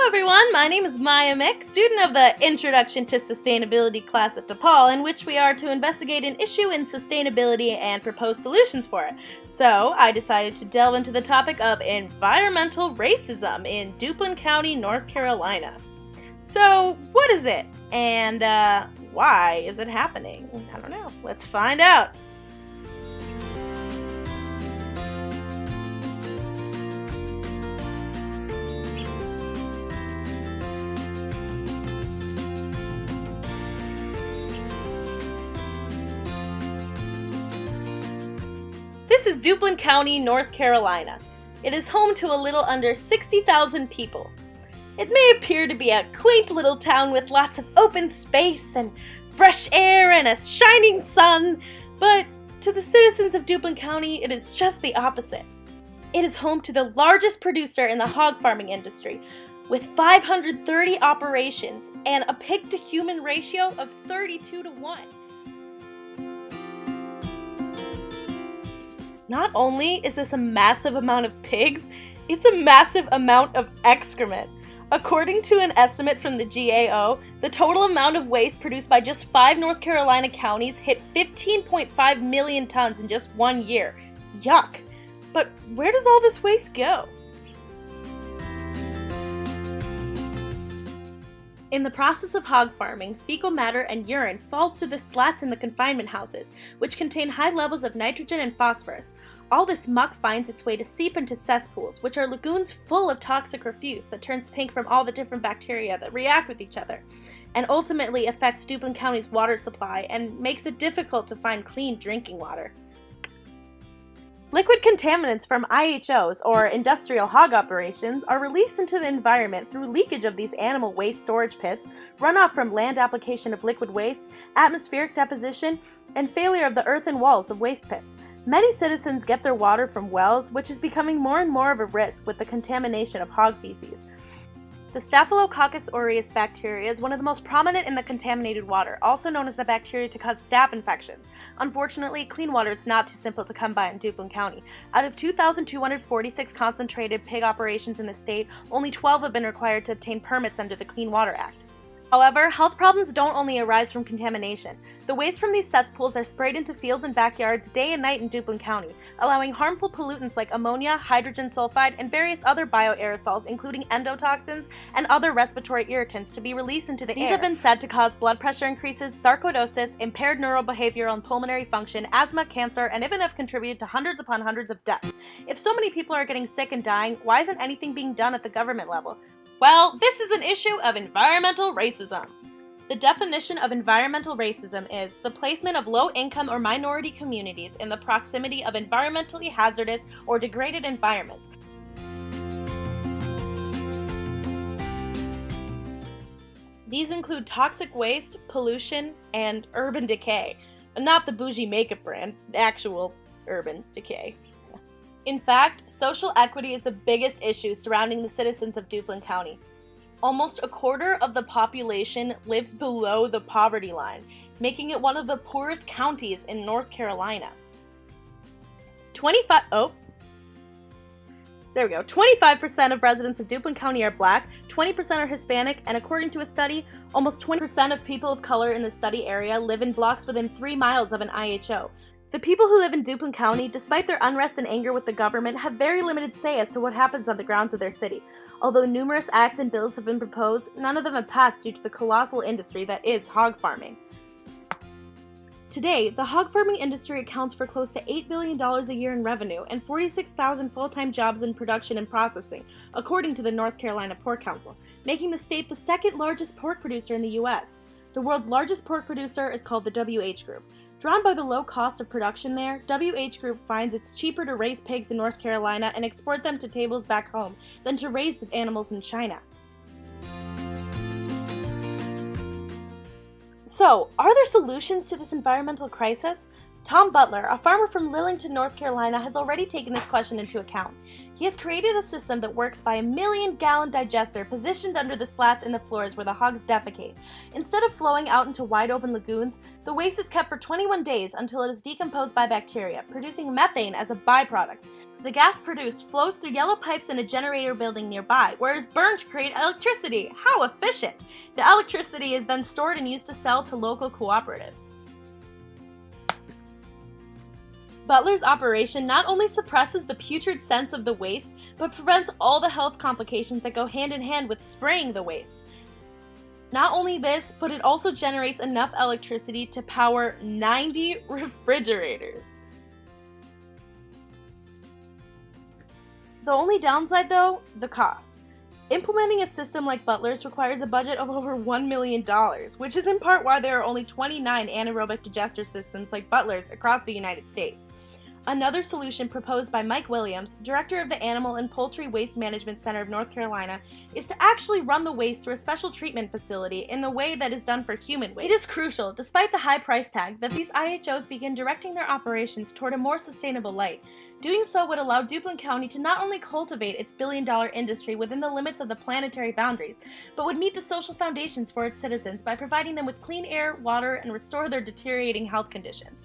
everyone, my name is Maya Mick, student of the Introduction to Sustainability class at DePaul, in which we are to investigate an issue in sustainability and propose solutions for it. So, I decided to delve into the topic of environmental racism in Duplin County, North Carolina. So, what is it? And why is it happening? I don't know. Let's find out. This is Duplin County, North Carolina. It is home to a little under 60,000 people. It may appear to be a quaint little town with lots of open space and fresh air and a shining sun, but to the citizens of Duplin County, it is just the opposite. It is home to the largest producer in the hog farming industry, with 530 operations and a pig-to-human ratio of 32:1. Not only is this a massive amount of pigs, it's a massive amount of excrement. According to an estimate from the GAO, the total amount of waste produced by just 5 North Carolina counties hit 15.5 million tons in just 1 year. Yuck! But where does all this waste go? In the process of hog farming, fecal matter and urine falls through the slats in the confinement houses, which contain high levels of nitrogen and phosphorus. All this muck finds its way to seep into cesspools, which are lagoons full of toxic refuse that turns pink from all the different bacteria that react with each other, and ultimately affects Duplin County's water supply and makes it difficult to find clean drinking water. Liquid contaminants from IHOs, or industrial hog operations, are released into the environment through leakage of these animal waste storage pits, runoff from land application of liquid waste, atmospheric deposition, and failure of the earthen walls of waste pits. Many citizens get their water from wells, which is becoming more and more of a risk with the contamination of hog feces. The Staphylococcus aureus bacteria is one of the most prominent in the contaminated water, also known as the bacteria to cause staph infections. Unfortunately, clean water is not too simple to come by in Duplin County. Out of 2,246 concentrated pig operations in the state, only 12 have been required to obtain permits under the Clean Water Act. However, health problems don't only arise from contamination. The waste from these cesspools are sprayed into fields and backyards day and night in Duplin County, allowing harmful pollutants like ammonia, hydrogen sulfide, and various other bioaerosols, including endotoxins and other respiratory irritants, to be released into the air. These have been said to cause blood pressure increases, sarcoidosis, impaired neurobehavioral and pulmonary function, asthma, cancer, and even have contributed to hundreds upon hundreds of deaths. If so many people are getting sick and dying, why isn't anything being done at the government level? Well, this is an issue of environmental racism. The definition of environmental racism is the placement of low-income or minority communities in the proximity of environmentally hazardous or degraded environments. These include toxic waste, pollution, and urban decay. Not the bougie makeup brand, the actual urban decay. In fact, social equity is the biggest issue surrounding the citizens of Duplin County. Almost a quarter of the population lives below the poverty line, making it one of the poorest counties in North Carolina. 25% of residents of Duplin County are Black, 20% are Hispanic, and according to a study, almost 20% of people of color in the study area live in blocks within 3 miles of an IHO. The people who live in Duplin County, despite their unrest and anger with the government, have very limited say as to what happens on the grounds of their city. Although numerous acts and bills have been proposed, none of them have passed due to the colossal industry that is hog farming. Today, the hog farming industry accounts for close to $8 billion a year in revenue and 46,000 full-time jobs in production and processing, according to the North Carolina Pork Council, making the state the second largest pork producer in the U.S. The world's largest pork producer is called the WH Group. Drawn by the low cost of production there, WH Group finds it's cheaper to raise pigs in North Carolina and export them to tables back home than to raise the animals in China. So, are there solutions to this environmental crisis? Tom Butler, a farmer from Lillington, North Carolina, has already taken this question into account. He has created a system that works by a 1,000,000-gallon digester positioned under the slats in the floors where the hogs defecate. Instead of flowing out into wide-open lagoons, the waste is kept for 21 days until it is decomposed by bacteria, producing methane as a byproduct. The gas produced flows through yellow pipes in a generator building nearby, where it is burned to create electricity. How efficient! The electricity is then stored and used to sell to local cooperatives. Butler's operation not only suppresses the putrid scents of the waste, but prevents all the health complications that go hand in hand with spraying the waste. Not only this, but it also generates enough electricity to power 90 refrigerators. The only downside though, the cost. Implementing a system like Butler's requires a budget of over $1 million, which is in part why there are only 29 anaerobic digester systems like Butler's across the United States. Another solution proposed by Mike Williams, director of the Animal and Poultry Waste Management Center of North Carolina, is to actually run the waste through a special treatment facility in the way that is done for human waste. It is crucial, despite the high price tag, that these IHOs begin directing their operations toward a more sustainable light. Doing so would allow Duplin County to not only cultivate its billion-dollar industry within the limits of the planetary boundaries, but would meet the social foundations for its citizens by providing them with clean air, water, and restore their deteriorating health conditions.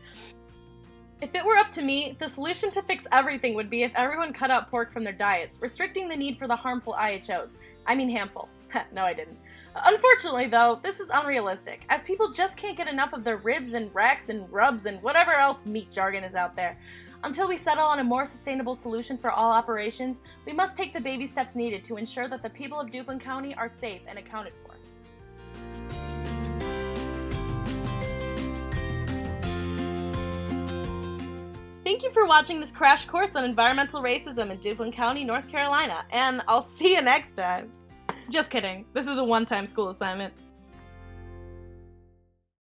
If it were up to me, the solution to fix everything would be if everyone cut out pork from their diets, restricting the need for the harmful IHOs. I mean hamful. No, I didn't. Unfortunately, though, this is unrealistic, as people just can't get enough of their ribs and racks and rubs and whatever else meat jargon is out there. Until we settle on a more sustainable solution for all operations, we must take the baby steps needed to ensure that the people of Duplin County are safe and accounted for. Thank you for watching this crash course on environmental racism in Duplin County, North Carolina, and I'll see you next time. Just kidding, this is a one-time school assignment.